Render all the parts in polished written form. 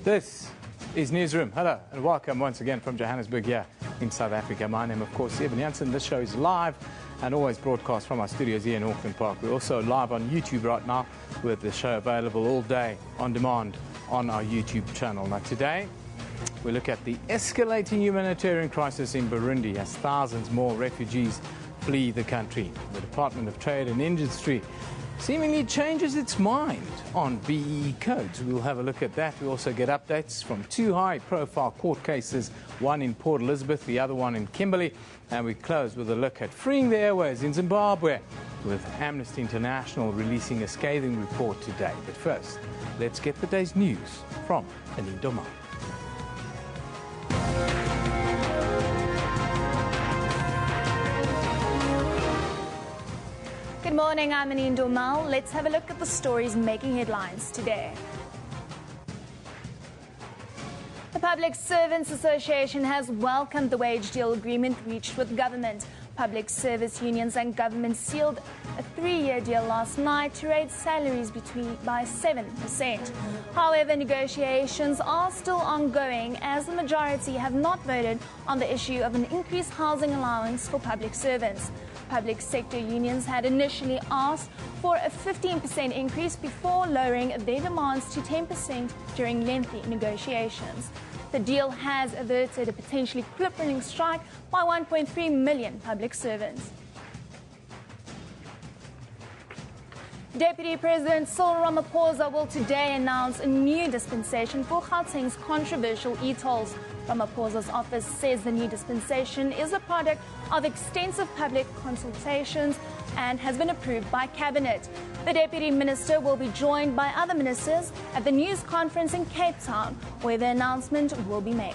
This is Newsroom. Hello and welcome once again from Johannesburg here in South Africa. My name, of course, Evan Jansen. This show is live and always broadcast from our studios here in Auckland Park. We're also live on YouTube right now with the show available all day on demand on our YouTube channel. Now today, we look at the escalating humanitarian crisis in Burundi as thousands more refugees flee the country. The Department of Trade and Industry seemingly changes its mind on BEE codes. We'll have a look at that. We also get updates from two high-profile court cases, one in Port Elizabeth, the other one in Kimberley. And we close with a look at freeing the airways in Zimbabwe, with Amnesty International releasing a scathing report today. But first, let's get the day's news from Anindoma. Good morning, I'm Anindoma. Let's have a look at the stories making headlines today. The Public Servants Association has welcomed the wage deal agreement reached with government. Public service unions and government sealed a 3-year deal last night to raise salaries by 7%. However, negotiations are still ongoing as the majority have not voted on the issue of an increased housing allowance for public servants. Public sector unions had initially asked for a 15% increase before lowering their demands to 10% during lengthy negotiations. The deal has averted a potentially crippling strike by 1.3 million public servants. Deputy President Cyril Ramaphosa will today announce a new dispensation for Gauteng's controversial e-tolls. Ramaphosa's office says the new dispensation is a product of extensive public consultations and has been approved by Cabinet. The Deputy Minister will be joined by other ministers at the news conference in Cape Town, where the announcement will be made.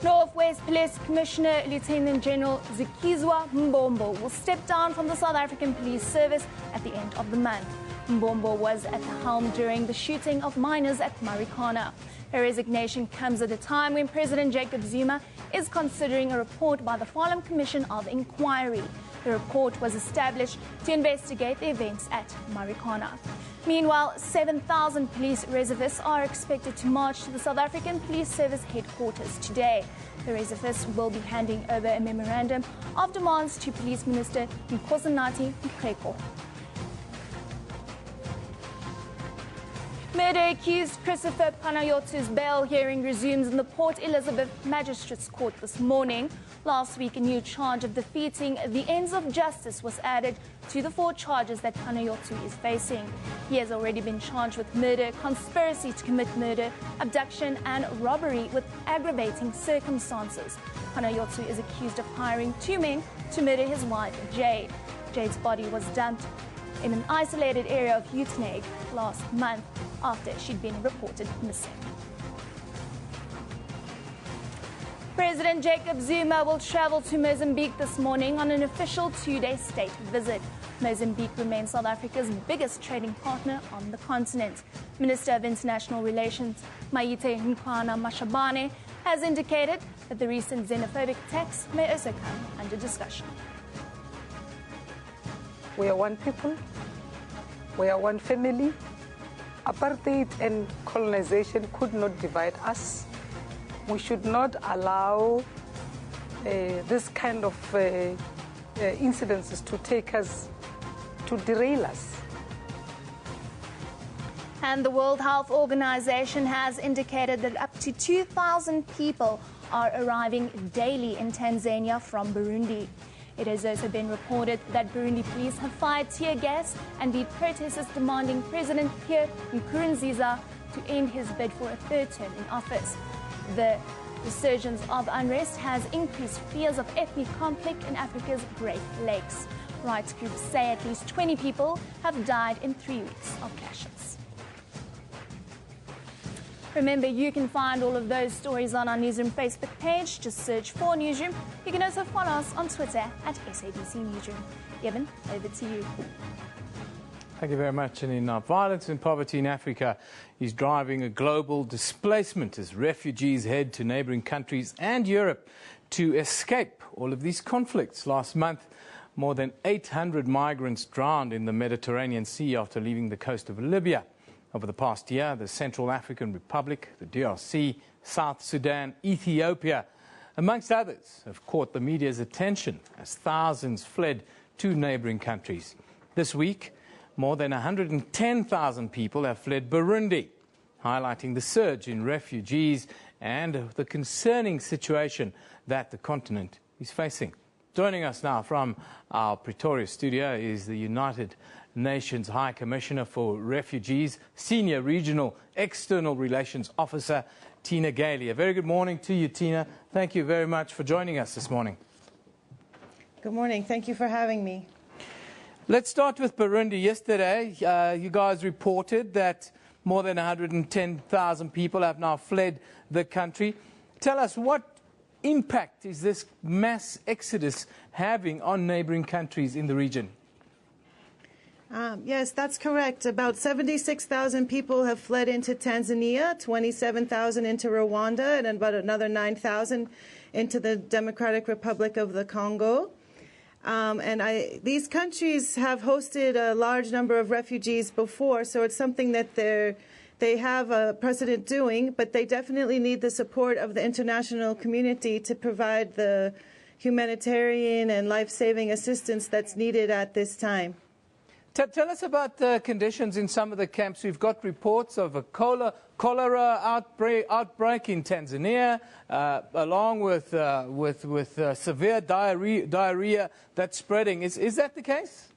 Northwest Police Commissioner Lieutenant General Zikizwa Mbombo will step down from the South African Police Service at the end of the month. Mbombo was at the helm during the shooting of miners at Marikana. Her resignation comes at a time when President Jacob Zuma is considering a report by the Farnham Commission of Inquiry. The report was established to investigate the events at Marikana. Meanwhile, 7,000 police reservists are expected to march to the South African Police Service headquarters today. The reservists will be handing over a memorandum of demands to Police Minister Nkosinathi Mkheko. Murder-accused Christopher Panayotu's bail hearing resumes in the Port Elizabeth Magistrates Court this morning. Last week, a new charge of defeating the ends of justice was added to the 4 charges that Panayotu is facing. He has already been charged with murder, conspiracy to commit murder, abduction and robbery with aggravating circumstances. Panayotu is accused of hiring 2 men to murder his wife, Jade. Jade's body was dumped in an isolated area of Uitenhage last month after she'd been reported missing. President Jacob Zuma will travel to Mozambique this morning on an official 2-day state visit. Mozambique remains South Africa's biggest trading partner on the continent. Minister of International Relations, Maite Nkwana Mashabane, has indicated that the recent xenophobic attacks may also come under discussion. We are one people, we are one family. Apartheid and colonization could not divide us. We should not allow this kind of incidences to take us, to derail us. And the World Health Organization has indicated that up to 2,000 people are arriving daily in Tanzania from Burundi. It has also been reported that Burundi police have fired tear gas and beat protesters demanding President Pierre Nkurunziza to end his bid for a 3rd term in office. The resurgence of unrest has increased fears of ethnic conflict in Africa's Great Lakes. Rights groups say at least 20 people have died in 3 weeks of clashes. Remember, you can find all of those stories on our Newsroom Facebook page. Just search for Newsroom. You can also follow us on Twitter at SABC Newsroom. Evan, over to you. Thank you very much. And in violence and poverty in Africa is driving a global displacement as refugees head to neighboring countries and Europe to escape all of these conflicts. Last month, More than 800 migrants drowned in the Mediterranean Sea after leaving the coast of Libya. Over the past year, the Central African Republic, the DRC, South Sudan, Ethiopia, amongst others, have caught the media's attention as thousands fled to neighboring countries. This week, more than 110,000 people have fled Burundi, highlighting the surge in refugees and the concerning situation that the continent is facing. Joining us now from our Pretoria studio is the United Nations High Commissioner for Refugees, Senior Regional External Relations Officer, Tina Gailey. A very good morning to you, Tina. Thank you very much for joining us this morning. Good morning. Thank you for having me. Let's start with Burundi. Yesterday, you guys reported that more than 110,000 people have now fled the country. Tell us, what impact is this mass exodus having on neighboring countries in the region? Yes, that's correct. About 76,000 people have fled into Tanzania, 27,000 into Rwanda, and about another 9,000 into the Democratic Republic of the Congo. These countries have hosted a large number of refugees before, so it's something that they have a precedent doing, but they definitely need the support of the international community to provide the humanitarian and life-saving assistance that's needed at this time. Tell us about the conditions in some of the camps. We've got reports of a cholera outbreak in Tanzania, along with severe diarrhea that's spreading. Is that the case?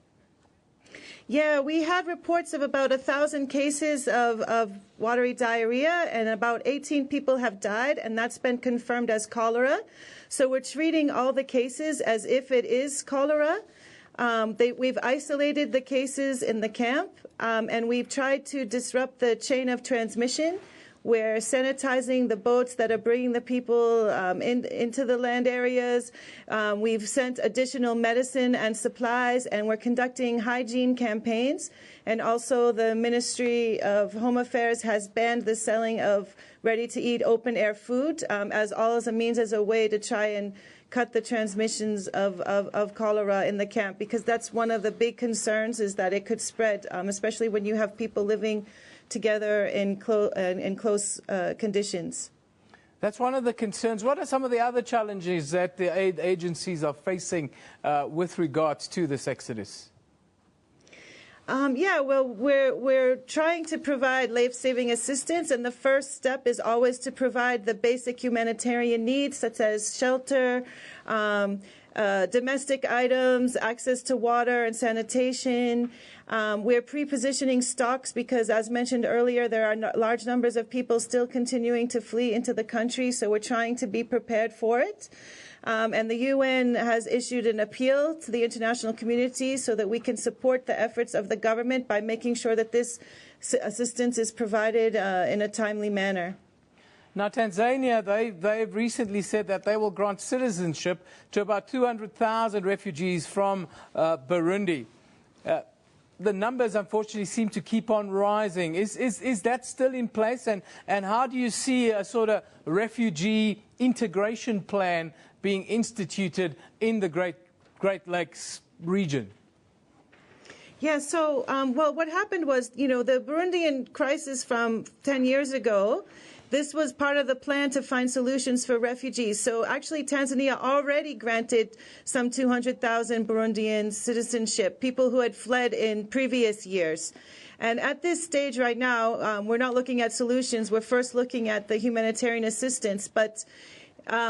Yeah, we had reports of about 1,000 cases of watery diarrhea, and about 18 people have died, and that's been confirmed as cholera. So we're treating all the cases as if it is cholera. We've isolated the cases in the camp, and we've tried to disrupt the chain of transmission. We're sanitizing the boats that are bringing the people into the land areas. We've sent additional medicine and supplies, and we're conducting hygiene campaigns. And also the Ministry of Home Affairs has banned the selling of ready-to-eat open-air food as a means, as a way to try and cut the transmissions of cholera in the camp, because that's one of the big concerns, is that it could spread, especially when you have people living together in close conditions. That's one of the concerns. What are some of the other challenges that the aid agencies are facing with regards to this exodus? We're trying to provide life-saving assistance, and the first step is always to provide the basic humanitarian needs, such as shelter, domestic items, access to water and sanitation. We're pre-positioning stocks because, as mentioned earlier, there are large numbers of people still continuing to flee into the country, so we're trying to be prepared for it. And the UN has issued an appeal to the international community so that we can support the efforts of the government by making sure that this assistance is provided in a timely manner. Now, Tanzania, they've recently said that they will grant citizenship to about 200,000 refugees from Burundi. The numbers, unfortunately, seem to keep on rising. Is that still in place? And how do you see a sort of refugee integration plan being instituted in the Great Lakes region? Yeah, so, what happened was, the Burundian crisis from 10 years ago, this was part of the plan to find solutions for refugees. So actually, Tanzania already granted some 200,000 Burundian citizenship, people who had fled in previous years. And at this stage right now, we're not looking at solutions. We're first looking at the humanitarian assistance. But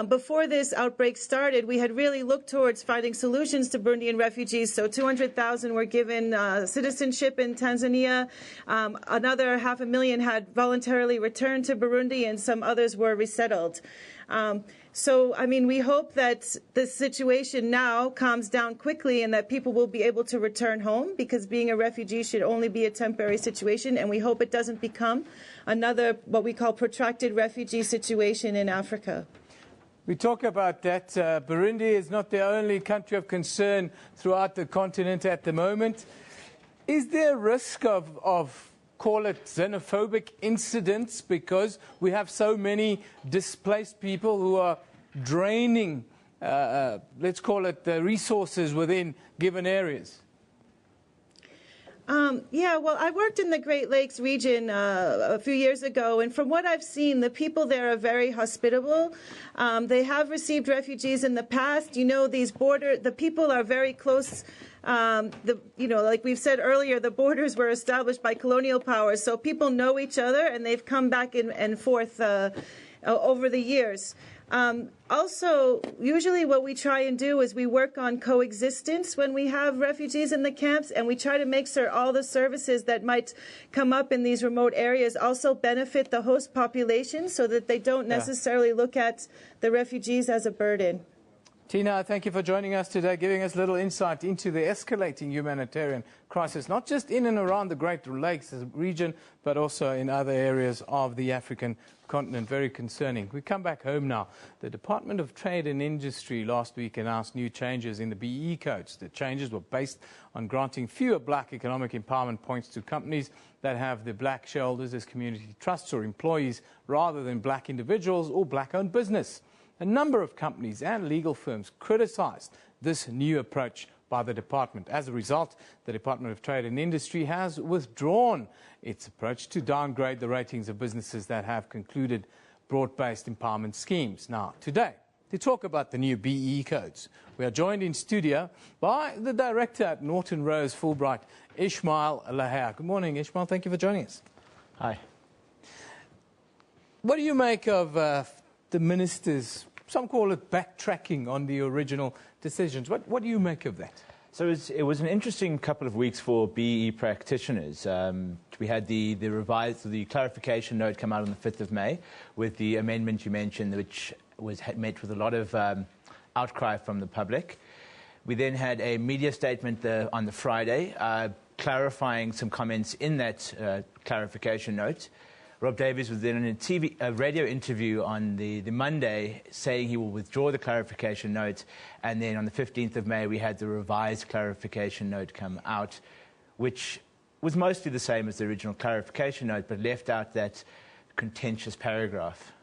before this outbreak started, we had really looked towards finding solutions to Burundian refugees. So 200,000 were given citizenship in Tanzania. Another 500,000 had voluntarily returned to Burundi, and some others were resettled. We hope that the situation now calms down quickly and that people will be able to return home, because being a refugee should only be a temporary situation, and we hope it doesn't become another, what we call, protracted refugee situation in Africa. We talk about that. Burundi is not the only country of concern throughout the continent at the moment. Is there a risk of call it xenophobic incidents, because we have so many displaced people who are draining let's call it, resources within given areas? Yeah, well, I worked in the Great Lakes region a few years ago, and from what I've seen, the people there are very hospitable. They have received refugees in the past. You know, the people are very close. Like we've said earlier, the borders were established by colonial powers, so people know each other, and they've come back and forth over the years. Also, usually what we try and do is we work on coexistence when we have refugees in the camps, and we try to make sure all the services that might come up in these remote areas also benefit the host population so that they don't necessarily look at the refugees as a burden. Tina, thank you for joining us today, giving us a little insight into the escalating humanitarian crisis, not just in and around the Great Lakes region, but also in other areas of the African continent. Very concerning. We come back home now. The Department of Trade and Industry last week announced new changes in the BEE codes. The changes were based on granting fewer black economic empowerment points to companies that have the black shareholders as community trusts or employees rather than black individuals or black-owned business. A number of companies and legal firms criticized this new approach by the department. As a result, the Department of Trade and Industry has withdrawn its approach to downgrade the ratings of businesses that have concluded broad-based empowerment schemes. Now, today, to talk about the new BEE codes, we are joined in studio by the director at Norton Rose Fulbright, Ishmael Lahar. Good morning, Ishmael. Thank you for joining us. Hi. What do you make of the minister's, some call it backtracking on the original decisions? What do you make of that? So it was an interesting couple of weeks for BEE practitioners. We had the clarification note come out on the 5th of May with the amendment you mentioned, which had met with a lot of outcry from the public. We then had a media statement on the Friday clarifying some comments in that clarification note. Rob Davies was then in a radio interview on the Monday saying he will withdraw the clarification note, and then on the 15th of May we had the revised clarification note come out, which was mostly the same as the original clarification note, but left out that contentious paragraph.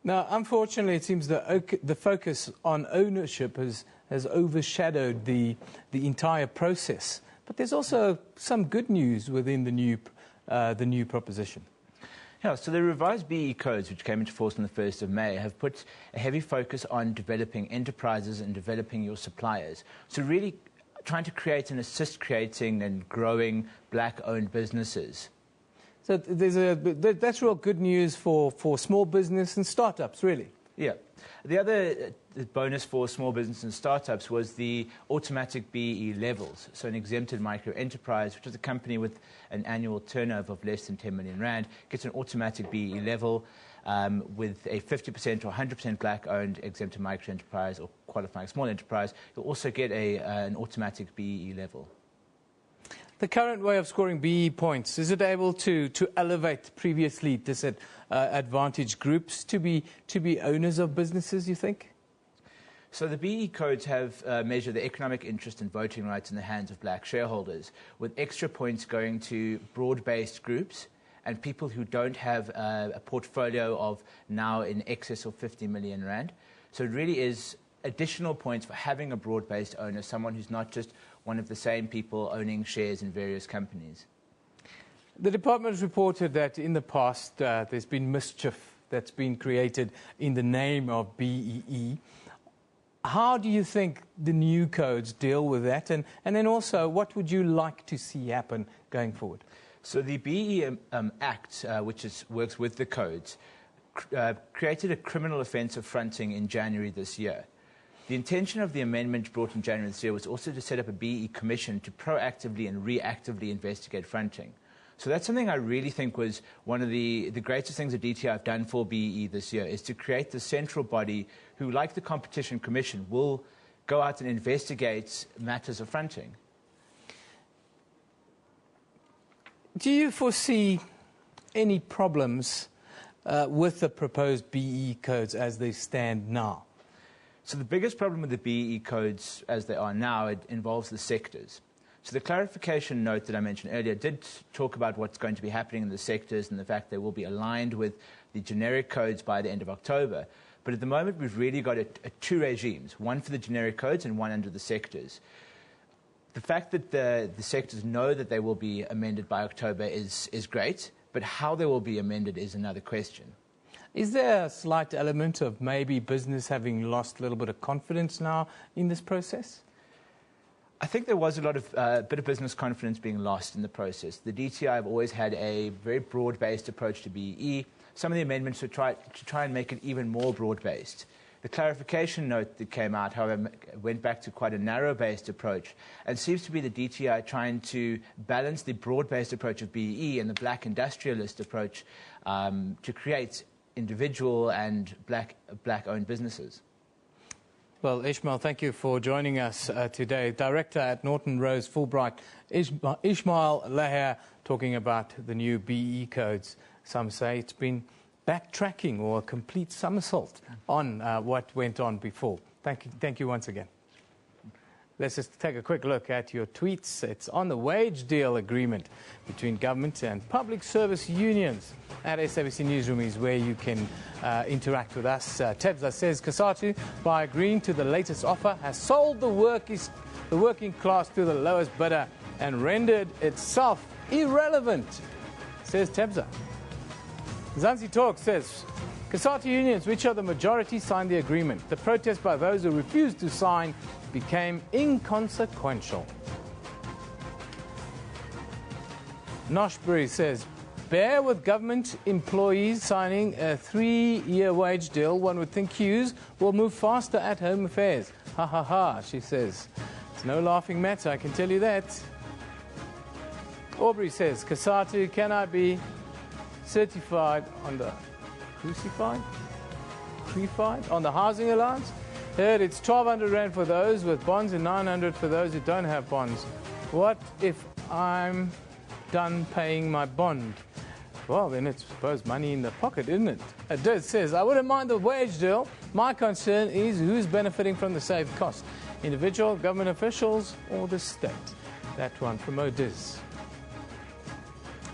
Now, unfortunately, it seems the focus on ownership has overshadowed the entire process. But there's also some good news within the new proposition. Yeah, so the revised BEE codes, which came into force on the 1st of May, have put a heavy focus on developing enterprises and developing your suppliers. So really trying to create and assist creating and growing black-owned businesses. So that's real good news for small business and startups, really. Yeah. The other bonus for small business and startups was the automatic BEE levels. So an exempted micro-enterprise, which is a company with an annual turnover of less than 10 million rand, gets an automatic BEE level with a 50% or 100% black-owned exempted micro-enterprise or qualifying small enterprise. You'll also get an automatic BEE level. The current way of scoring BEE points, is it able to elevate previously disadvantaged groups to be owners of businesses, you think? So the BEE codes have measured the economic interest and voting rights in the hands of black shareholders, with extra points going to broad-based groups and people who don't have a portfolio of now in excess of 50 million rand. So it really is additional points for having a broad-based owner, someone who's not just one of the same people owning shares in various companies. The department has reported that in the past there's been mischief that's been created in the name of BEE. How do you think the new codes deal with that? And then also, what would you like to see happen going forward? So the BEE Act, which works with the codes, created a criminal offence of fronting in January this year. The intention of the amendment brought in January this year was also to set up a BEE commission to proactively and reactively investigate fronting. So that's something I really think was one of the greatest things that DTI have done for BEE this year, is to create the central body who, like the Competition Commission, will go out and investigate matters of fronting. Do you foresee any problems with the proposed BEE codes as they stand now? So the biggest problem with the BEE codes as they are now, it involves the sectors. So the clarification note that I mentioned earlier did talk about what's going to be happening in the sectors and the fact they will be aligned with the generic codes by the end of October. But at the moment, we've really got two regimes, one for the generic codes and one under the sectors. The fact that the sectors know that they will be amended by October is great, but how they will be amended is another question. Is there a slight element of maybe business having lost a little bit of confidence now in this process? I think there was a lot of bit of business confidence being lost in the process. The DTI have always had a very broad-based approach to BEE. Some of the amendments to try and make it even more broad-based. The clarification note that came out, however, went back to quite a narrow-based approach and seems to be the DTI trying to balance the broad-based approach of BEE and the black industrialist approach to create individual and black-owned businesses. Well, Ishmael, thank you for joining us today. Director at Norton Rose Fulbright, Ishmael Laher, talking about the new BEE codes. Some say it's been backtracking or a complete somersault on what went on before. Thank you once again. Let's just take a quick look at your tweets. It's on the wage deal agreement between government and public service unions. At SABC Newsroom is where you can interact with us. Tebza says, Kasatu, by agreeing to the latest offer, has sold the working class to the lowest bidder and rendered itself irrelevant, says Tebza. Zanzi Talk says, Kasatu unions, which are the majority, signed the agreement. The protest by those who refused to sign became inconsequential. Noshbury says, bear with government employees signing a 3-year wage deal. One would think queues will move faster at Home Affairs. Ha ha ha, she says. It's no laughing matter, I can tell you that. Aubrey says, Kasatu, can I be certified on the on the housing allowance? Heard it's 1,200 Rand for those with bonds and 900 for those who don't have bonds. What if I'm done paying my bond? Well, then it's, I suppose, money in the pocket, isn't it? Diz says, I wouldn't mind the wage deal. My concern is who's benefiting from the saved cost, individual, government officials, or the state. That one from Odiz.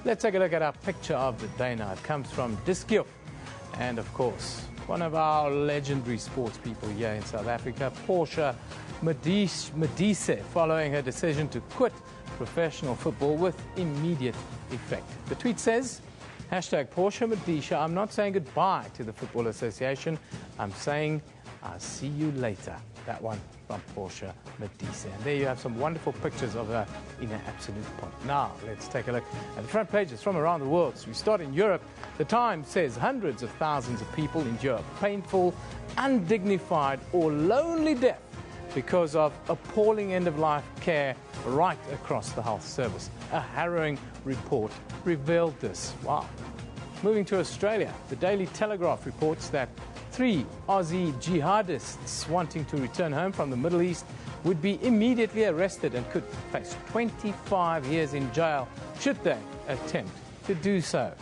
Let's take a look at our picture of the day now. It comes from Diskio, and of course, one of our legendary sports people here in South Africa, Portia Modise, following her decision to quit professional football with immediate effect. The tweet says, hashtag Portia Modise, I'm not saying goodbye to the Football Association, I'm saying I'll see you later. That one from Portia Modise. And there you have some wonderful pictures of her in an absolute point. Now, let's take a look at the front pages from around the world. So we start in Europe. The Times says hundreds of thousands of people endure painful, undignified or lonely death because of appalling end-of-life care right across the health service. A harrowing report revealed this. Wow. Moving to Australia, the Daily Telegraph reports that 3 Aussie jihadists wanting to return home from the Middle East would be immediately arrested and could face 25 years in jail should they attempt to do so.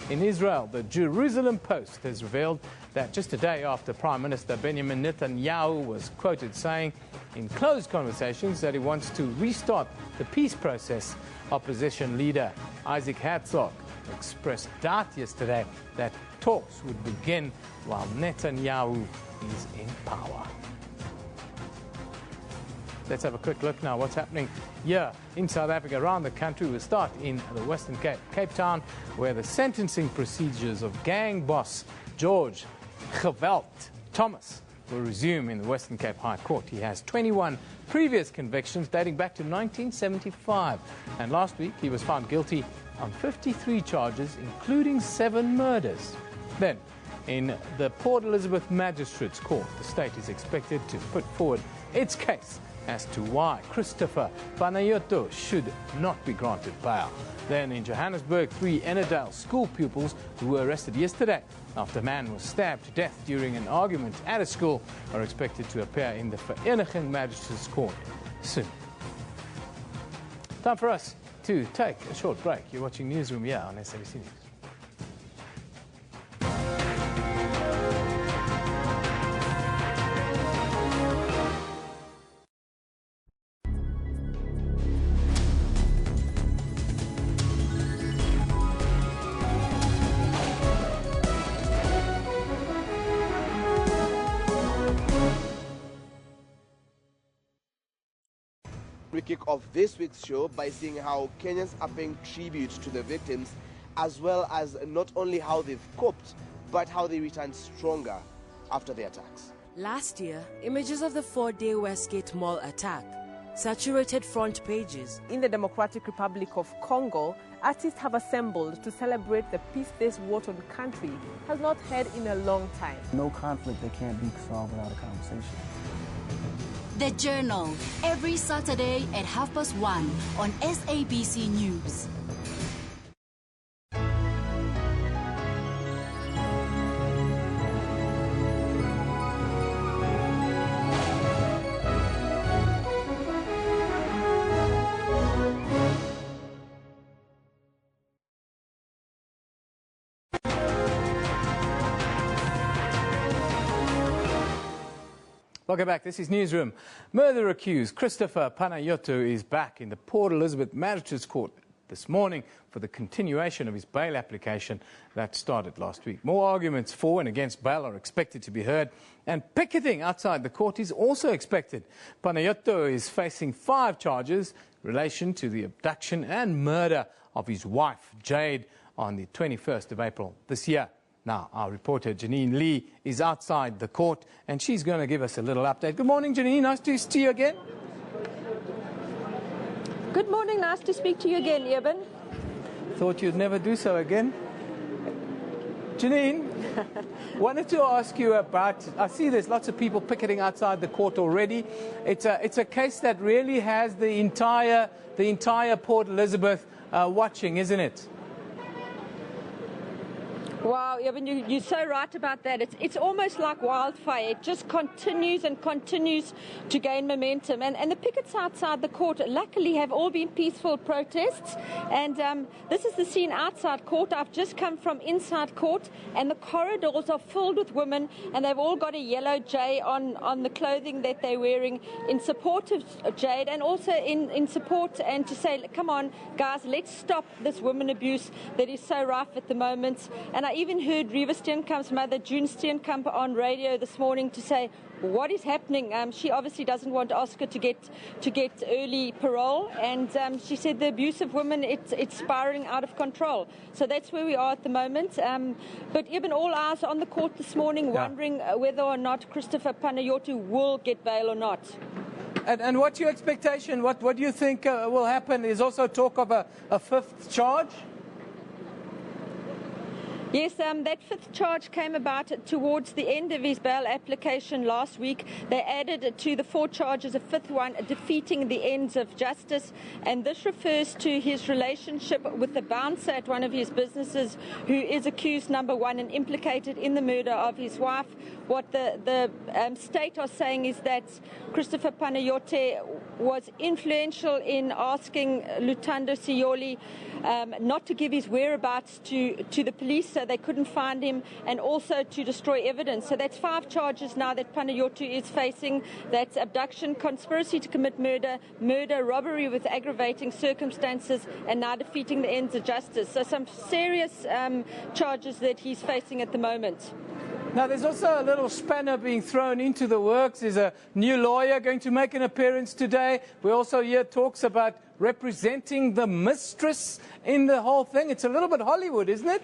In Israel, the Jerusalem Post has revealed that just a day after Prime Minister Benjamin Netanyahu was quoted saying in closed conversations that he wants to restart the peace process, opposition leader Isaac Herzog expressed doubt yesterday that talks would begin while Netanyahu is in power. Let's have a quick look now what's happening here in South Africa, around the country. We'll start in the Western Cape, Cape Town, where the sentencing procedures of gang boss George Geweld Thomas will resume in the Western Cape High Court. He has 21 previous convictions dating back to 1975. And last week he was found guilty on 53 charges, including 7 murders. Then, in the Port Elizabeth Magistrates Court, the state is expected to put forward its case as to why Christopher Panayoto should not be granted bail. Then in Johannesburg, 3 Ennerdale school pupils who were arrested yesterday after a man was stabbed to death during an argument at a school are expected to appear in the Vereniging Magistrates Court soon. Time for us to take a short break. You're watching Newsroom here on SABC News. kick off this week's show by seeing how Kenyans are paying tribute to the victims, as well as not only how they've coped, but how they returned stronger after the attacks. Last year, images of the 4-day Westgate Mall attack saturated front pages. In the Democratic Republic of Congo, artists have assembled to celebrate the peace this war-torn country has not had in a long time. No conflict that can't be solved without a conversation. The Journal, every Saturday at 1:30 on SABC News. Welcome back. This is Newsroom. Murder accused Christopher Panayiotou is back in the Port Elizabeth Magistrates Court this morning for the continuation of his bail application that started last week. More arguments for and against bail are expected to be heard, and picketing outside the court is also expected. Panayiotou is facing 5 charges in relation to the abduction and murder of his wife, Jade, on the 21st of April this year. Now, our reporter Janine Lee is outside the court and she's going to give us a little update. Good morning, Janine. Nice to see you again. Good morning. Nice to speak to you again, Eben. Thought you'd never do so again. Janine, wanted to ask you about, I see there's lots of people picketing outside the court already. It's a case that really has the entire Port Elizabeth watching, isn't it? Wow, Evan, you're so right about that. It's almost like wildfire. It just continues and continues to gain momentum. And the pickets outside the court, luckily, have all been peaceful protests. And this is the scene outside court. I've just come from inside court, and the corridors are filled with women, and they've all got a yellow J on the clothing that they're wearing in support of Jade, and also in support and to say, come on, guys, let's stop this women abuse that is so rife at the moment. And I even heard Reva Steenkamp's mother, June Steenkamp, on radio this morning to say, what is happening? She obviously doesn't want Oscar to get early parole, and she said the abuse of women, it's spiraling out of control. So that's where we are at the moment. But even all eyes on the court this morning, wondering whether or not Christopher Panayiotou will get bail or not. And what's your expectation? What do you think will happen? There's also talk of a 5th charge. Yes, that 5th charge came about towards the end of his bail application last week. They added to the 4 charges a 5th one, defeating the ends of justice. And this refers to his relationship with the bouncer at one of his businesses, who is accused, number 1, and implicated in the murder of his wife. What the state are saying is that Christopher Panayiotou was influential in asking Lutando Siyoli not to give his whereabouts to the police, so they couldn't find him, and also to destroy evidence. So that's 5 charges now that Panayiotou is facing. That's abduction, conspiracy to commit murder, robbery with aggravating circumstances, and now defeating the ends of justice. So some serious charges that he's facing at the moment. Now, there's also a little spanner being thrown into the works. There's a new lawyer going to make an appearance today. We also hear talks about representing the mistress in the whole thing. It's a little bit Hollywood, isn't it?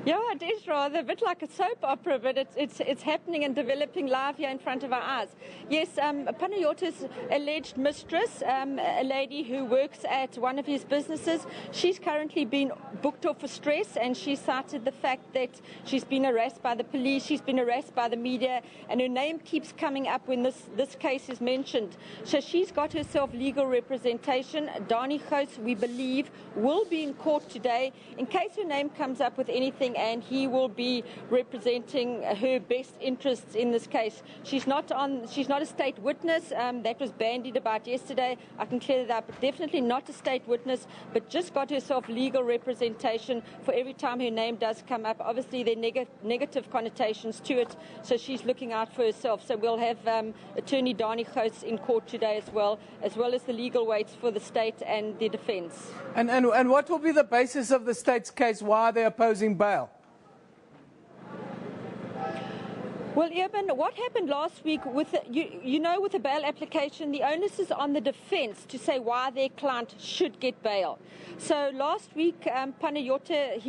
Yeah, it is rather a bit like a soap opera, but it's happening and developing live here in front of our eyes. Yes, Panayotou's alleged mistress, a lady who works at one of his businesses, she's currently been booked off for stress, and she cited the fact that she's been harassed by the police, she's been harassed by the media, and her name keeps coming up when this case is mentioned. So she's got herself legal representation. Dani Gous, we believe, will be in court today in case her name comes up with anything, and he will be representing her best interests in this case. She's not a state witness. That was bandied about yesterday. I can clear that up. Definitely not a state witness, but just got herself legal representation for every time her name does come up. Obviously, there are negative connotations to it, so she's looking out for herself. So we'll have Attorney Dani Gous in court today as well as the legal weights for the state and the defence. And what will be the basis of the state's case? Why are they opposing bail? Well, Eben, what happened last week with with the bail application, the onus is on the defence to say why their client should get bail. So last week, Panayoto's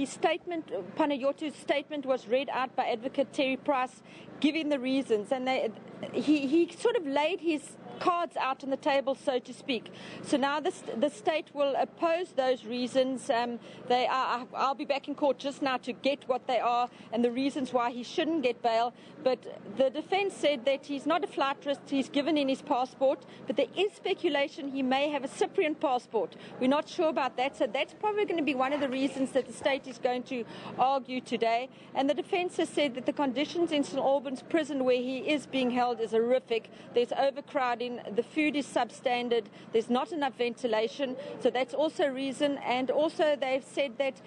statement was read out by Advocate Terry Price, giving the reasons, and he sort of laid his cards out on the table, so to speak. So now the state will oppose those reasons. I'll be back in court just now to get what they are and the reasons why he shouldn't get bail. But the defence said that he's not a flight risk. He's given in his passport, but there is speculation he may have a Cyprian passport. We're not sure about that, so that's probably going to be one of the reasons that the state is going to argue today. And the defence has said that the conditions in St Albans prison where he is being held is horrific. There's overcrowding. The food is substandard. There's not enough ventilation. So that's also a reason. And also they've said that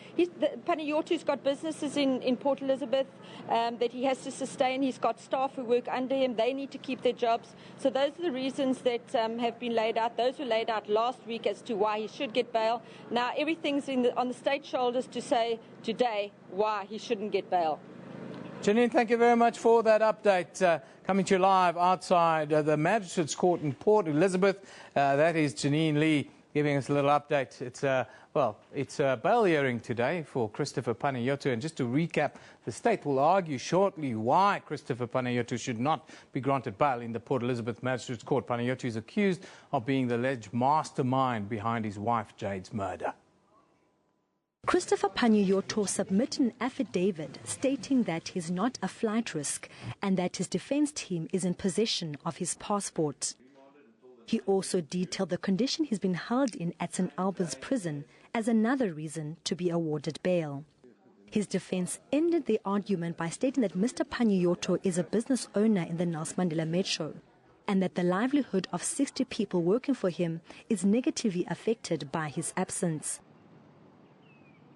Panayoto's got businesses in Port Elizabeth that he has to sustain. He's got staff who work under him. They need to keep their jobs. So those are the reasons that have been laid out. Those were laid out last week as to why he should get bail. Now everything's on the state's shoulders to say today why he shouldn't get bail. Janine, thank you very mumuch for that update. Coming to you live outside the Magistrates Court in Port Elizabeth. That is Janine Lee giving us a little update. It's a bail hearing today for Christopher Panayoto. And just to recap, the state will argue shortly why Christopher Panayoto should not be granted bail in the Port Elizabeth Magistrates Court. Panayoto is accused of being the alleged mastermind behind his wife Jade's murder. Christopher Panayoto submitted an affidavit stating that he's not a flight risk and that his defense team is in possession of his passport. He also detailed the condition he's been held in at St Albans prison as another reason to be awarded bail. His defense ended the argument by stating that Mr. Panayoto is a business owner in the Nelson Mandela Metro and that the livelihood of 60 people working for him is negatively affected by his absence.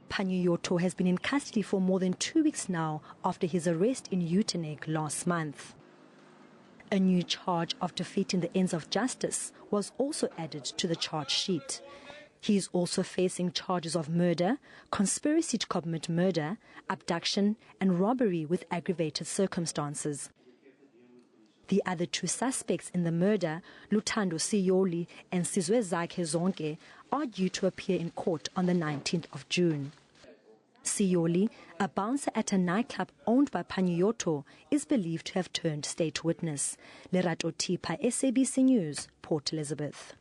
Panayoto has been in custody for more than 2 weeks now after his arrest in Uitenhage last month. A new charge of defeating the ends of justice was also added to the charge sheet. He is also facing charges of murder, conspiracy to commit murder, abduction and robbery with aggravated circumstances. The other two suspects in the murder, Luthando Siyoli and Sizwe Zakhe Zonke, are due to appear in court on the 19th of June. Siyoli, a bouncer at a nightclub owned by Panayoto, is believed to have turned state witness. Lerato Tipa, SABC News, Port Elizabeth.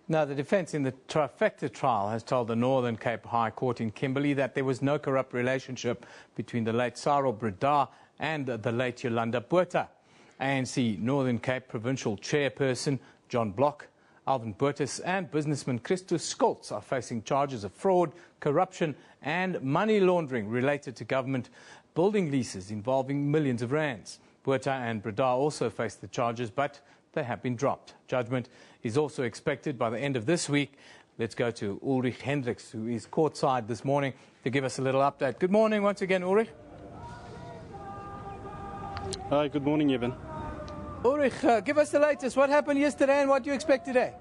Now, the defence in the trifecta trial has told the Northern Cape High Court in Kimberley that there was no corrupt relationship between the late Cyril Breda and the late Yolanda Botha. ANC Northern Cape Provincial Chairperson John Block, Alvin Burtis and businessman Christus Skoltz are facing charges of fraud, corruption and money laundering related to government building leases involving millions of rands. Botha and Breda also face the charges, but they have been dropped. Judgment is also expected by the end of this week. Let's go to Ulrich Hendricks, who is courtside this morning, to give us a little update. Good morning once again, Ulrich. Hi, good morning, Eben. Ulrich, give us the latest. What happened yesterday and what do you expect today?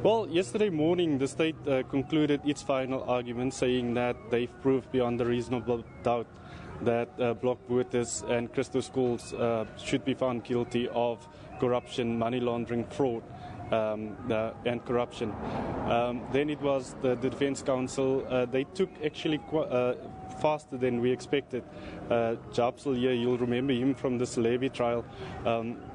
Well, yesterday morning, the state concluded its final argument, saying that they've proved beyond a reasonable doubt that Block Burtis and Christus Skoltz should be found guilty of corruption, money laundering, fraud, and corruption. Then it was the Defence Council. They took actually faster than we expected. Jabsel here, you'll remember him from the Celebi trial,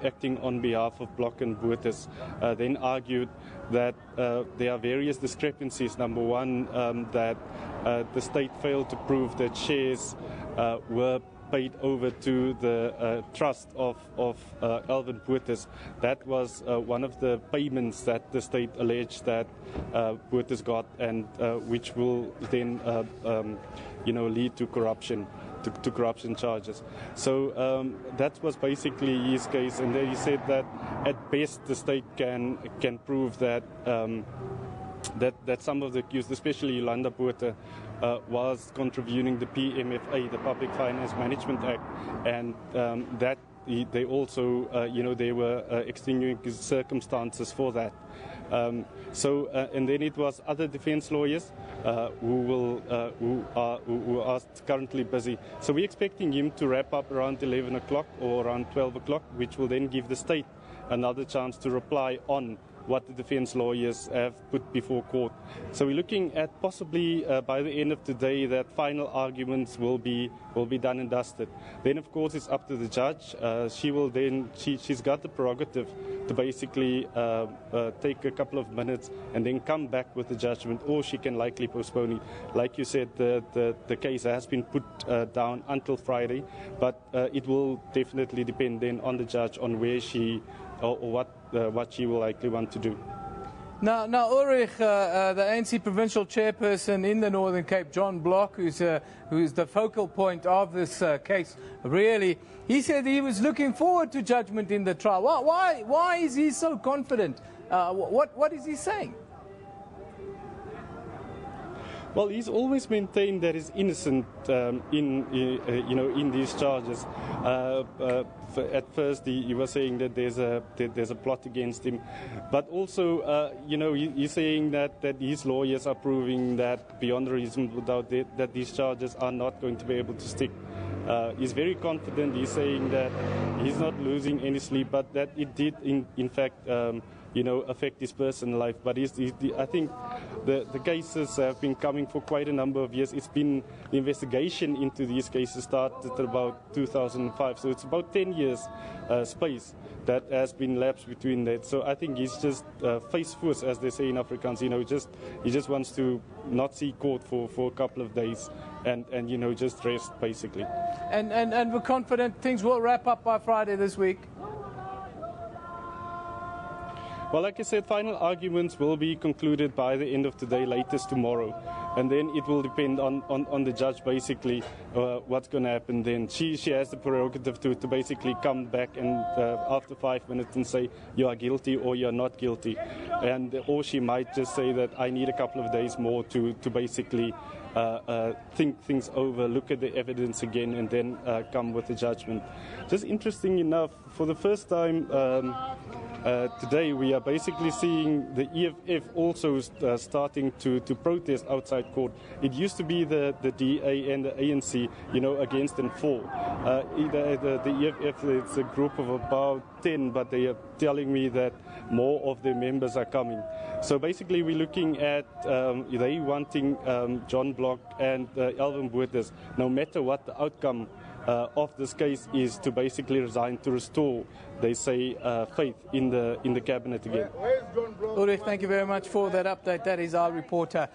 acting on behalf of Block and Burtis, then argued that there are various discrepancies. Number one, that the state failed to prove that shares were paid over to the trust of Alvin Burtis. That was one of the payments that the state alleged that Burtis got, and which will then lead to corruption, to corruption charges. So that was basically his case, and then he said that at best the state can prove that that some of the accused, especially Yolanda Botha, was contravening the PMFA, the Public Finance Management Act, and that they also, there were extenuating circumstances for that. And then it was other defense lawyers who are currently busy. So we're expecting him to wrap up around 11 o'clock or around 12 o'clock, which will then give the state another chance to reply on what the defense lawyers have put before court. So we're looking at possibly by the end of today that final arguments will be done and dusted. Then of course it's up to the judge. She's got the prerogative to basically take a couple of minutes and then come back with the judgment, or she can likely postpone it. Like you said, the case has been put down until Friday, but it will definitely depend then on the judge on where she or what she will likely want to do. Now Ulrich, the ANC provincial chairperson in the Northern Cape, John Block, who's the focal point of this case, really, he said he was looking forward to judgment in the trial. Why is he so confident? What is he saying? Well, he's always maintained that he's innocent in these charges. At first, he was saying that there's a plot against him, but also, he's saying that his lawyers are proving that beyond a reasonable doubt that these charges are not going to be able to stick. He's very confident. He's saying that he's not losing any sleep, but that it did, in fact, affect his personal life. But I think the cases have been coming for quite a number of years. The investigation into these cases started at about 2005, so it's about 10 years space that has been lapsed between that. So I think he's just face-first, as they say in Afrikaans. He just wants to not see court for a couple of days and just rest, basically. And we're confident things will wrap up by Friday this week. Well, like I said, final arguments will be concluded by the end of today, latest tomorrow. And then it will depend on the judge, basically, what's going to happen then. She has the prerogative to basically come back and after 5 minutes and say, you are guilty or you're not guilty. Or she might just say that I need a couple of days more to basically think things over, look at the evidence again, and then come with a judgment. Just interesting enough, for the first time today, we are basically seeing the EFF also starting to protest outside court. It used to be the DA and the ANC, against and for. The EFF, it's a group of about 10, but they are telling me that more of their members are coming. So basically, we're looking at they wanting John Block and Alvin Botha, no matter what the outcome of this case is, to basically resign, to restore, they say, faith in the cabinet again. Ulrich, thank you very much for that update. That is our reporter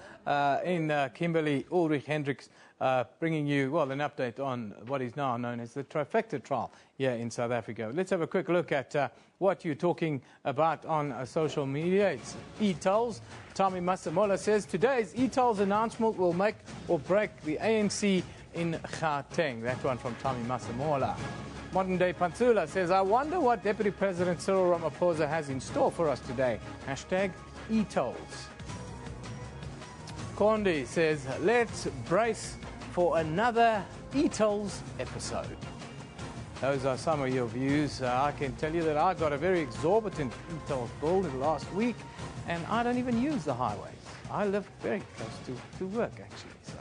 in Kimberley, Ulrich Hendricks, bringing you, an update on what is now known as the trifecta trial here in South Africa. Let's have a quick look at what you're talking about on social media. It's e-tolls. Tommy Masemola says today's e-tolls announcement will make or break the ANC in Gauteng. That one from Tommy Masemola. Modern Day Pantsula says, I wonder what Deputy President Cyril Ramaphosa has in store for us today. Hashtag e-tolls. Kondi says, let's brace for another e-tolls episode. Those are some of your views. I can tell you that I got a very exorbitant e-tolls bill last week, and I don't even use the highways. I live very close to work, actually. So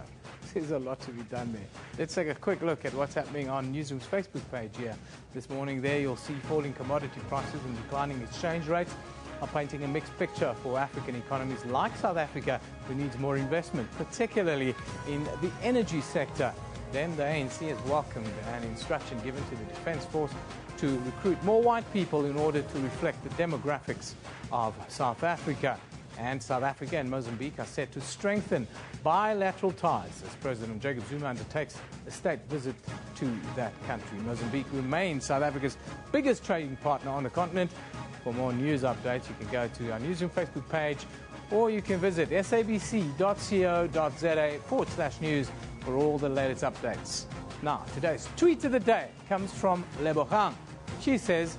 there's a lot to be done there. Let's take a quick look at what's happening on Newsroom's Facebook page here. This morning there you'll see falling commodity prices and declining exchange rates are painting a mixed picture for African economies like South Africa, who needs more investment, particularly in the energy sector. Then the ANC has welcomed an instruction given to the Defence Force to recruit more white people in order to reflect the demographics of South Africa. And South Africa and Mozambique are set to strengthen bilateral ties as President Jacob Zuma undertakes a state visit to that country. Mozambique remains South Africa's biggest trading partner on the continent. For more news updates, you can go to our Newsroom Facebook page, or you can visit sabc.co.za/news for all the latest updates. Now, today's tweet of the day comes from Lebogang. She says,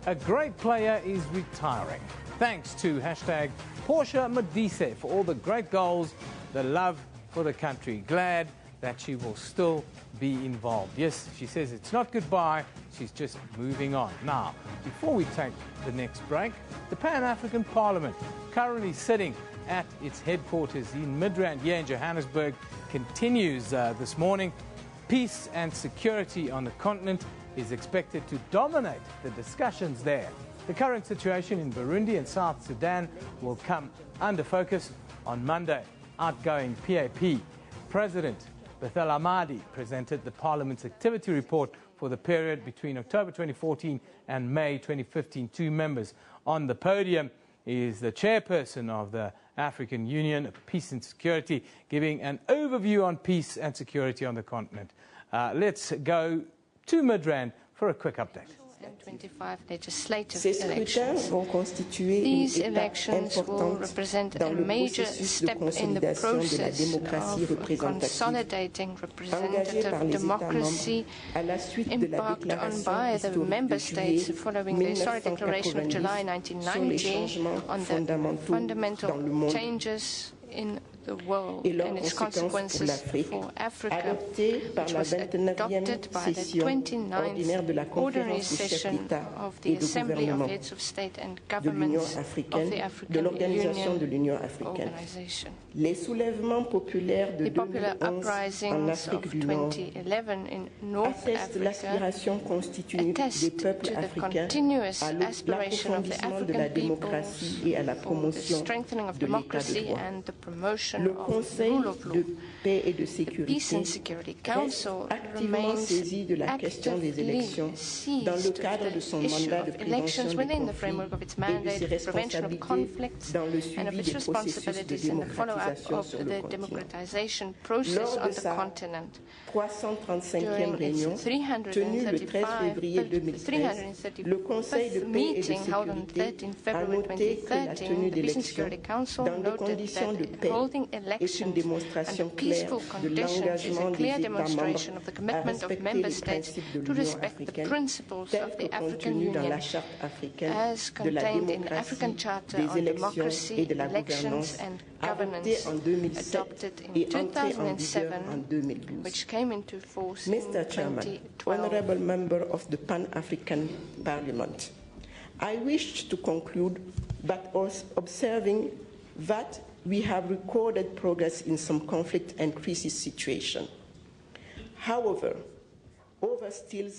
a great player is retiring. Thanks to hashtag Portia Modise for all the great goals, the love for the country. Glad that she will still be involved. Yes, she says it's not goodbye, she's just moving on. Now, before we take the next break, the Pan-African Parliament, currently sitting at its headquarters in Midrand here in Johannesburg, continues this morning. Peace and security on the continent is expected to dominate the discussions there. The current situation in Burundi and South Sudan will come under focus on Monday. Outgoing PAP President Bethel Amadi presented the Parliament's activity report for the period between October 2014 and May 2015. Two members on the podium is the chairperson of the African Union of Peace and Security, giving an overview on peace and security on the continent. Let's go to Midrand for a quick update. And 25 legislative elections. These elections will represent a major step in the process of consolidating representative democracy embarked on by the member states following the historic declaration of July 1990 on the fundamental changes in the world and its consequences for Africa, which was adopted by the 29th Ordinary Session of the Assembly of Heads of State and Governments of the African Union Organization. The popular uprisings of 2011 in North Africa attest to the continuous aspiration of the African peoples for the strengthening of democracy and the promotion of rule of law. The Peace and Security Council remains actively seized to the issue of elections within the framework of its mandate, the prevention of conflicts, and of its responsibilities in the follow-up of the democratization process on the continent. During its 335th meeting held on 13 February 2013, the Peace and Security Council noted that holding elections under peaceful conditions is a clear demonstration of the commitment of member states to respect the principles of the African Union as contained in the African Charter on Democracy, Elections and Governance, adopted in 2007, which came into force in 2012. Honourable Member of the Pan-African Parliament, I wish to conclude by observing that we have recorded progress in some conflict and crisis situations. However, over still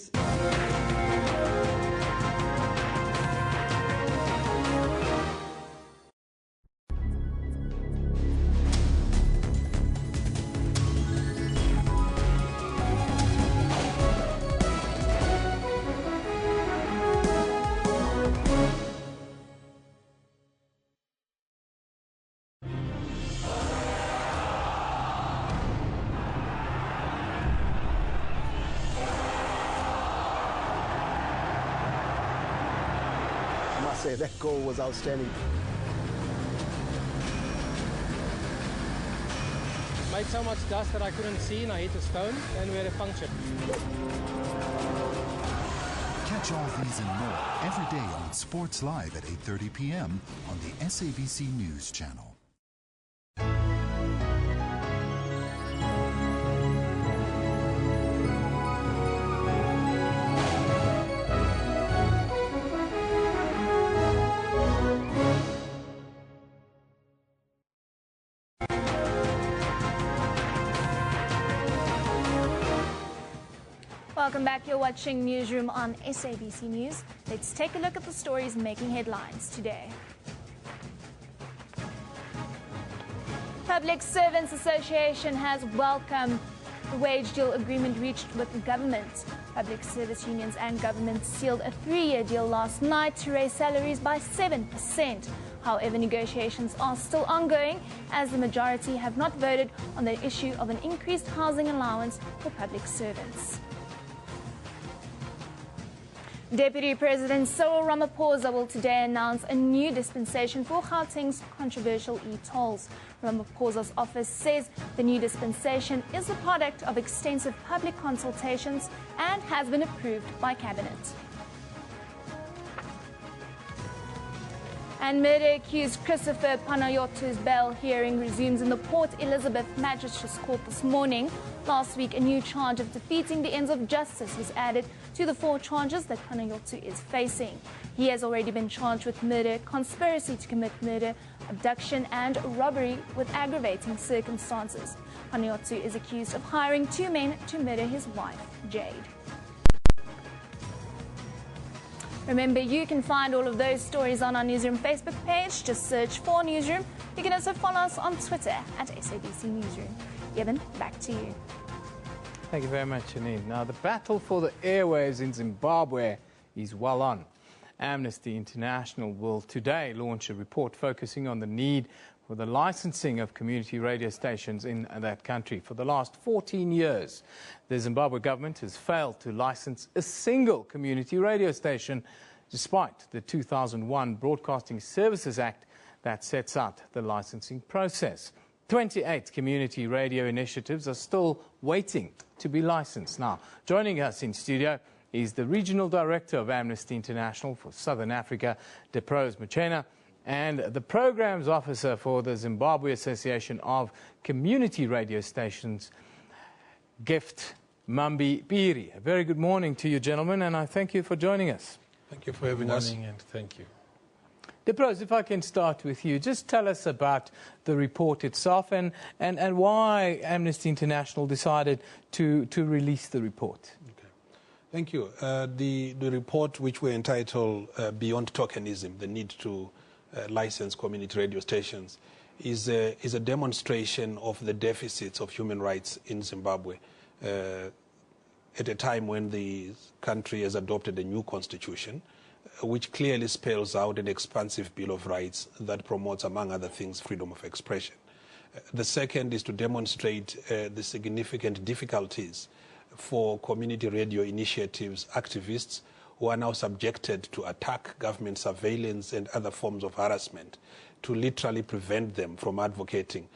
that goal was outstanding. Made so much dust that I couldn't see and I hit a stone and we had a puncture. Catch all these and more every day on Sports Live at 8:30 p.m. on the SABC News Channel. Welcome back. You're watching Newsroom on SABC News. Let's take a look at the stories making headlines today. Public Servants Association has welcomed the wage deal agreement reached with the government. Public service unions and government sealed a 3-year deal last night to raise salaries by 7%. However, negotiations are still ongoing as the majority have not voted on the issue of an increased housing allowance for public servants. Deputy President Cyril Ramaphosa will today announce a new dispensation for Gauteng's controversial e-tolls. Ramaphosa's office says the new dispensation is the product of extensive public consultations and has been approved by Cabinet. And murder-accused Christopher Panayotu's bail hearing resumes in the Port Elizabeth Magistrates Court this morning. Last week, a new charge of defeating the ends of justice was added to the 4 charges that Panayotu is facing. He has already been charged with murder, conspiracy to commit murder, abduction and robbery with aggravating circumstances. Panayotu is accused of hiring 2 men to murder his wife, Jade. Remember, you can find all of those stories on our Newsroom Facebook page. Just search for Newsroom. You can also follow us on Twitter at SABC Newsroom. Evan, back to you. Thank you very much, Janine. Now, the battle for the airwaves in Zimbabwe is well on. Amnesty International will today launch a report focusing on the need for the licensing of community radio stations in that country. For the last 14 years, the Zimbabwe government has failed to license a single community radio station, despite the 2001 Broadcasting Services Act that sets out the licensing process. 28 community radio initiatives are still waiting to be licensed. Now, joining us in studio is the Regional Director of Amnesty International for Southern Africa, Deprose Machena, and the Programs Officer for the Zimbabwe Association of Community Radio Stations, Gift Mambi Piri. A very good morning to you, gentlemen, and I thank you for joining us. Thank you for having us. Good morning, and thank you. Deprose, if I can start with you, just tell us about the report itself and why Amnesty International decided to release the report. Okay. Thank you. The report, which we entitled Beyond Tokenism, the Need to License Community Radio Stations, is a demonstration of the deficits of human rights in Zimbabwe at a time when the country has adopted a new constitution, which clearly spells out an expansive Bill of Rights that promotes, among other things, freedom of expression. The second is to demonstrate the significant difficulties for community radio initiatives, activists who are now subjected to attack, government surveillance and other forms of harassment, to literally prevent them from advocating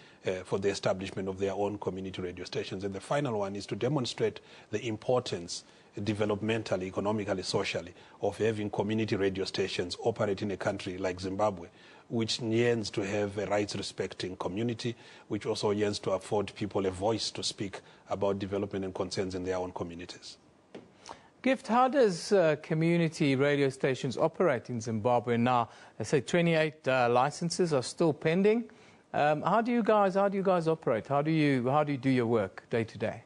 for the establishment of their own community radio stations. And the final one is to demonstrate the importance developmentally, economically, socially, of having community radio stations operate in a country like Zimbabwe, which yearns to have a rights-respecting community, which also yearns to afford people a voice to speak about development and concerns in their own communities. Gift, how does community radio stations operate in Zimbabwe now? I say 28 licenses are still pending. How do you guys operate? How do you do your work day to day?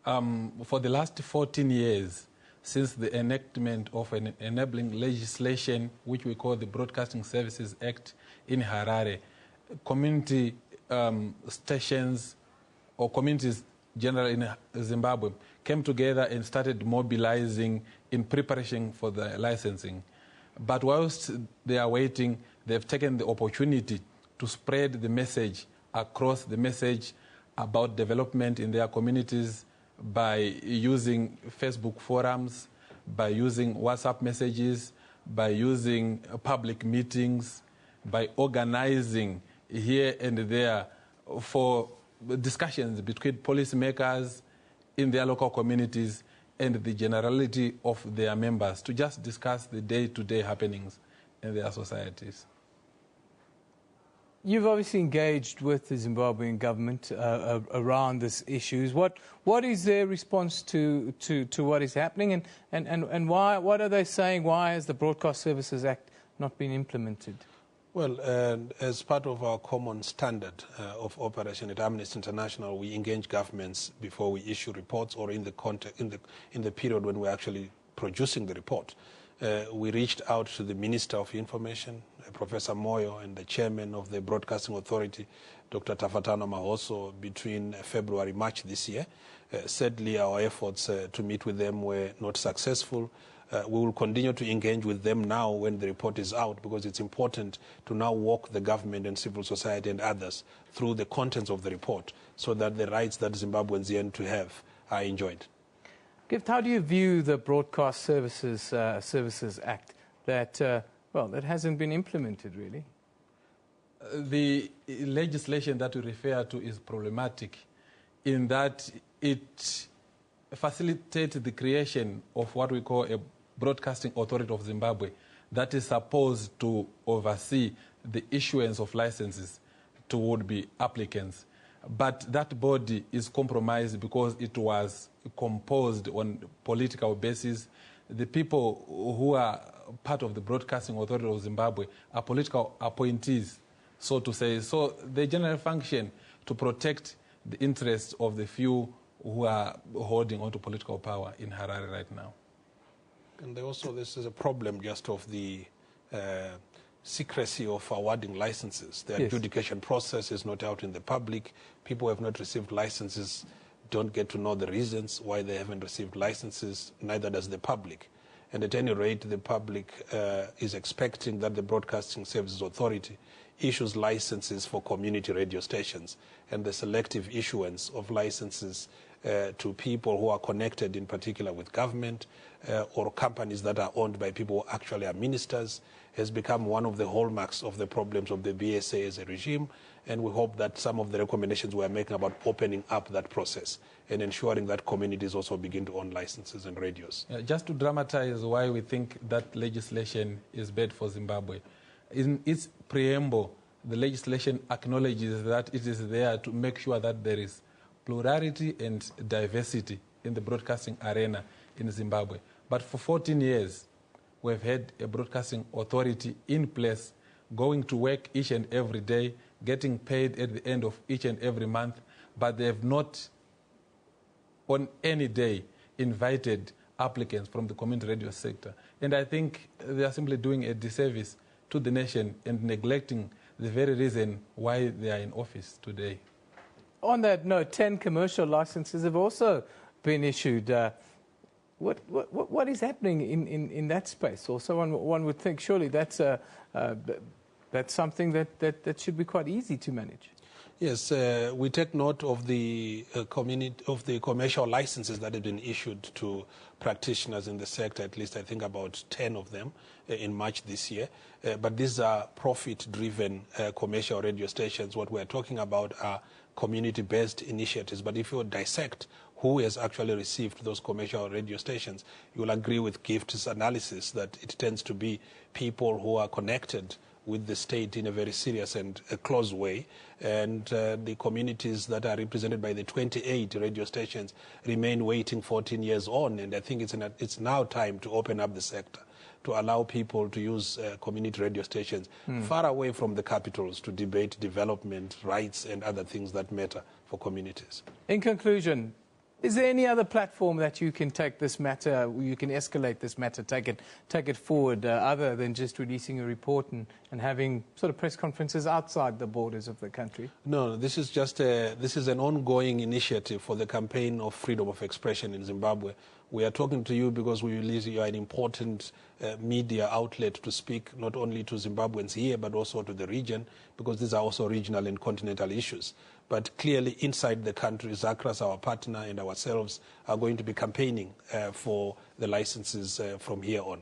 For the last 14 years, since the enactment of an enabling legislation, which we call the Broadcasting Services Act in Harare, community stations or communities generally in Zimbabwe came together and started mobilizing in preparation for the licensing. But whilst they are waiting, they've taken the opportunity to spread the message across the message about development in their communities by using Facebook forums, by using WhatsApp messages, by using public meetings, by organizing here and there for discussions between policymakers in their local communities and the generality of their members to just discuss the day-to-day happenings in their societies. You've obviously engaged with the Zimbabwean government around these issues. What is their response to what is happening, and why? What are they saying? Why has the Broadcast Services Act not been implemented? Well, as part of our common standard of operation at Amnesty International, we engage governments before we issue reports, or in the period when we're actually producing the report. We reached out to the Minister of Information, Professor Moyo, and the Chairman of the Broadcasting Authority, Dr. Tafatana Mahoso, between February and March this year. Sadly, our efforts to meet with them were not successful. We will continue to engage with them now when the report is out, because it's important to now walk the government and civil society and others through the contents of the report so that the rights that Zimbabweans yearn to have are enjoyed. Gift, how do you view the Broadcast Services Act that hasn't been implemented, really? The legislation that we refer to is problematic in that it facilitates the creation of what we call a Broadcasting Authority of Zimbabwe that is supposed to oversee the issuance of licenses to would-be applicants. But that body is compromised because it was composed on political basis. The people who are part of the Broadcasting Authority of Zimbabwe are political appointees, so to say. So they generally function to protect the interests of the few who are holding onto political power in Harare right now. And also this is a problem just of the secrecy of awarding licenses. The adjudication process is not out in the public. People who have not received licenses don't get to know the reasons why they haven't received licenses, neither does the public. And at any rate, the public is expecting that the Broadcasting Services Authority issues licenses for community radio stations, and the selective issuance of licenses to people who are connected in particular with government or companies that are owned by people who actually are ministers has become one of the hallmarks of the problems of the BSA as a regime, and we hope that some of the recommendations we are making about opening up that process and ensuring that communities also begin to own licenses and radios. Just to dramatize why we think that legislation is bad for Zimbabwe, in its preamble, the legislation acknowledges that it is there to make sure that there is plurality and diversity in the broadcasting arena in Zimbabwe. But for 14 years, we've had a broadcasting authority in place, going to work each and every day, getting paid at the end of each and every month, but they have not on any day invited applicants from the community radio sector. And I think they are simply doing a disservice to the nation and neglecting the very reason why they are in office today. On that note, 10 commercial licenses have also been issued. What is happening in that space? Also, one would think surely that's something that should be quite easy to manage. Yes, we take note of the commercial licenses that have been issued to practitioners in the sector, at least I think about 10 of them in March this year. But these are profit-driven commercial radio stations. What we're talking about are community-based initiatives. But if you dissect who has actually received those commercial radio stations, you'll agree with Gift's analysis that it tends to be people who are connected with the state in a very serious and close way. And the communities that are represented by the 28 radio stations remain waiting 14 years on. And I think it's now time to open up the sector, to allow people to use community radio stations far away from the capitals to debate development, rights, and other things that matter for communities. In conclusion, is there any other platform that you can take this matter, you can escalate this matter, take it forward, other than just releasing a report and having sort of press conferences outside the borders of the country? No, this is just this is an ongoing initiative for the campaign of freedom of expression in Zimbabwe. We are talking to you because we believe you are an important media outlet to speak not only to Zimbabweans here but also to the region, because these are also regional and continental issues. But clearly inside the country, Zakras, our partner, and ourselves are going to be campaigning for the licenses from here on.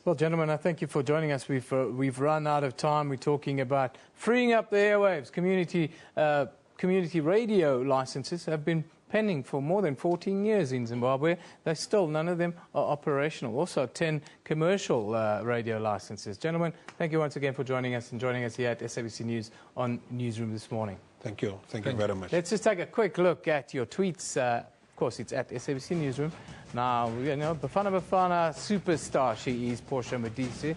Well, gentlemen, I thank you for joining us. We've run out of time. We're talking about freeing up the airwaves. Community radio licenses have been pending for more than 14 years in Zimbabwe. None of them are operational. Also, 10 commercial radio licenses. Gentlemen, thank you once again for joining us and joining us here at SABC News on Newsroom this morning. Thank you. Thank you very much. Let's just take a quick look at your tweets. Of course, it's at SABC Newsroom. Now, Bafana superstar she is, Portia Modise.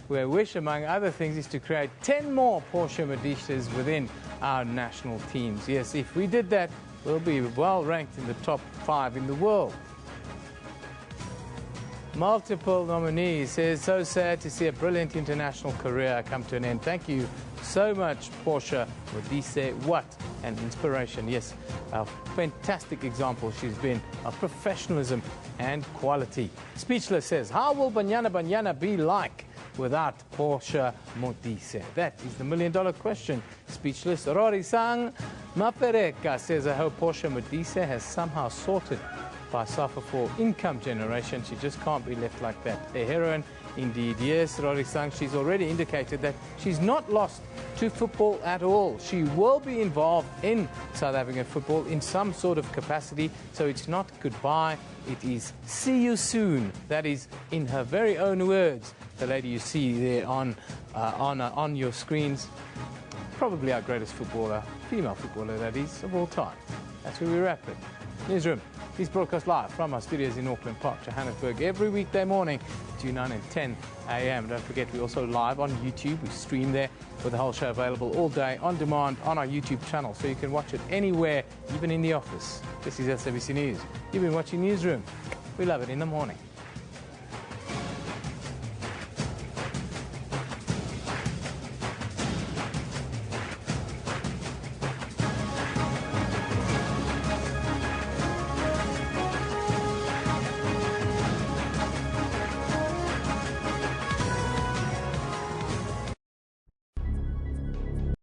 Her wish, among other things, is to create 10 more Portia Modises within our national teams. Yes, if we did that, we'll be well ranked in the top 5 in the world. Multiple nominees says, so sad to see a brilliant international career come to an end. Thank you so much, Portia Modise. What an inspiration. Yes, a fantastic example she's been of professionalism and quality. Speechless says, how will Banyana be like without Portia Modise? That is the million-dollar question. Speechless. Rory Sang Mapereka says, I hope Portia Modise has somehow sorted by suffer for income generation. She just can't be left like that. A heroine indeed. Yes, Rorisang, she's already indicated that she's not lost to football at all. She will be involved in South African football in some sort of capacity, so it's not goodbye, it is see you soon. That is in her very own words. The lady you see there on your screens, probably our greatest footballer, female footballer that is, of all time. That's where we wrap it. Newsroom is broadcast live from our studios in Auckland Park, Johannesburg, every weekday morning between 9 and 10 a.m. Don't forget, we're also live on YouTube. We stream there with the whole show available all day on demand on our YouTube channel, so you can watch it anywhere, even in the office. This is SABC News. You've been watching Newsroom. We love it in the morning.